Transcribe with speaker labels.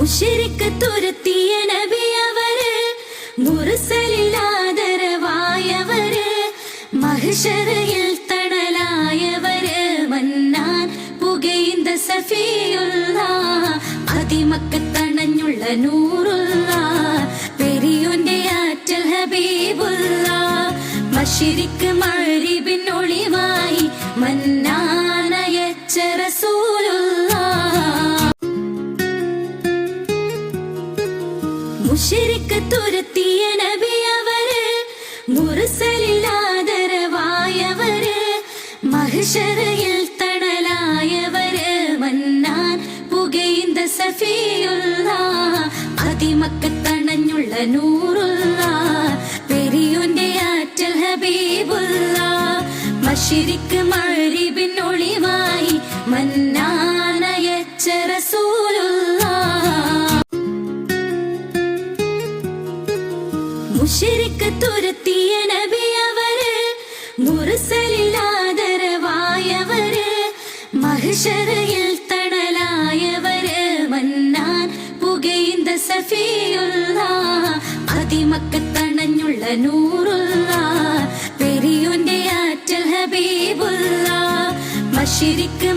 Speaker 1: മുശ്രിക്ക് തുരത്തിയ നബിയവര്, മുർസലിൽ ആദരവായവര്, മഹ്ശറിൽ തണലായവര്, മന്നാൻ പുകൈന്ത സഫിയുള്ള, അതിമക്കത്തണഞ്ഞുള്ള നൂറുള്ള, പെരിയോന്റെ ആറ്റൽ ഹബീബുള്ള, മശ്രിക്ക് മഗ്രിബിൻ ഒളിവായി മന്നാനയച്ച റസൂലുള്ള. മുശ്രിക്ക് തുരത്തിയ നബിയവര്, മുർസലിൽ ആദരവായവര്, മഹ്ശറിൽ തണലായവര്, മന്നാൻ പുകൈന്ത സഫിയുള്ള, അതിമക്കത്തണഞ്ഞുള്ള നൂറുള്ള, പെരിയോന്റെ ആറ്റൽ ഹബീബുള്ള, മശ്രിക്ക് മഗ്രിബിൻ ഒളിവായി മന്നാനയച്ച റസൂലുള്ള. മുശ്രിക്ക് തുരത്തിയ നബിയവര്, മുർസലിൽ ആദരവായവര്, മഹ്ശറിൽ തണലായവര്, മന്നാൻ പുകൈന്ത സഫിയുള്ള, അതിമക്കത്തണഞ്ഞുള്ള നൂറുള്ള, പെരിയോന്റെ ആറ്റൽ ഹബീബുള്ള, മശ്രിക്ക്